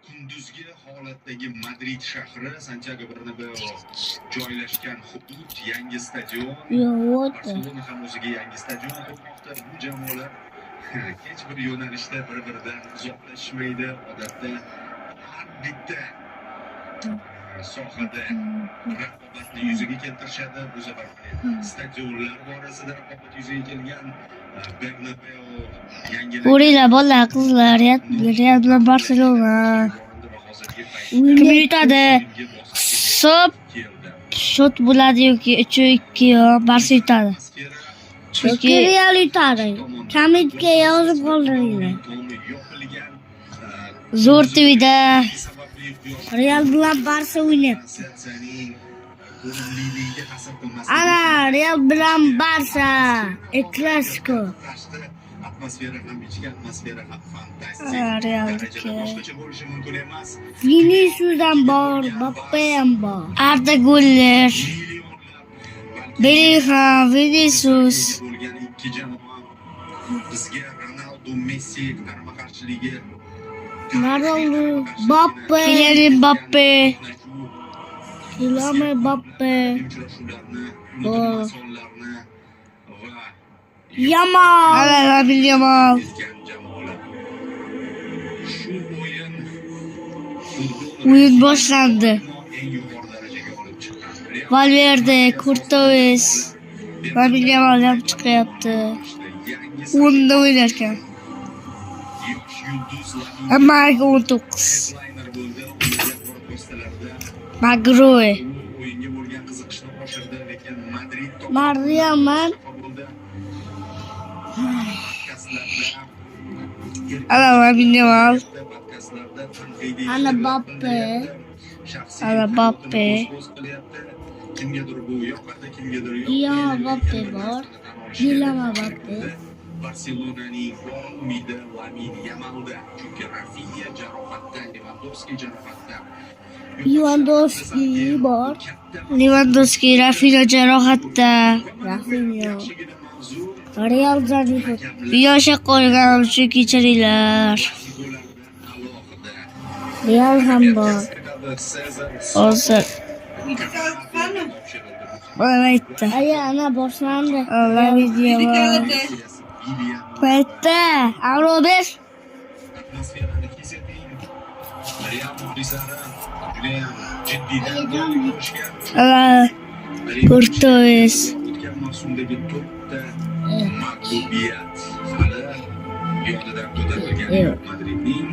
kunduzgi holatdagi Madrid shahri, Santiago Bernabeu joylashgan hudud, yangi stadion. Barselona ham o'ziga yangi stadion qurmoqda. Bu jamoalar hech bir yo'nalishda bir-biridan uzoqlashmaydi. Odatda har bitta sohada raqobatni yuzaga keltirishadi. Bu safar stadionlar borasida raqobat yuzaga kelgan. Bernabeu yangi Ko'ringlar bolalar, qizlar, Real bilan Barselona. Kim yutadi? Shot bo'ladi yoki 3-2 Barsa yutadi. Chunki Real yutadi. Kommentga yozib qoldiringlar. Zo'r TV'da Real bilan Barsa o'ynayapti. Ana Real bilan Barsa Clasico. Atmosfera ham ichki atmosfera ham fantastik. Realga. Boshqacha bo'lishi mumkin emas. Vinicius ham bor, Mbappe ham bor. Arda Güler, Bellingham, Vinicius. Bo'lgan ikki jamoa bizga Ronaldo, Messi qarama-qarshiligi. Ronaldo, Mbappe, Kylian Mbappe, Kylian Mbappe, Yamal, Lamine Yamal. O'yin boshlandi. Valverde, Courtois, Lamine Yamal ham chiqyapti. O'nda o'ynar ekan. Mark 19. Magroe. O'yinga bo'lgan qiziqishni oshirdi, lekin Madrid Mariaman, Lamine Yamal. ana Mbappe, Mbappe. Kimgadir bu yoqadi, kimgadir yo'q. Iya Mbappe bor, Kylian Mbappe. Barselonaning bor umidi Lamine Yamalda. Chunki Rafinha jarohatda, Lewandowski jarohatda. Lewandowski bor, Lewandowski, Rafinha jarohatda. Rafinha. Real jarohat. Yosha qolgan uchun kechiringlar. Real ham bor. Hozir mana aytdi. Aya ana boshlandi. Lamine Yamal. Qaytdi. Arober. Atmosferani kesating. Real muxlislari judayam jiddiydan ko'rishgan. Courtois. O'tgan mavsumdagi to'rtta mag'lubiyat hali yodidan ko'tarilgan Madridning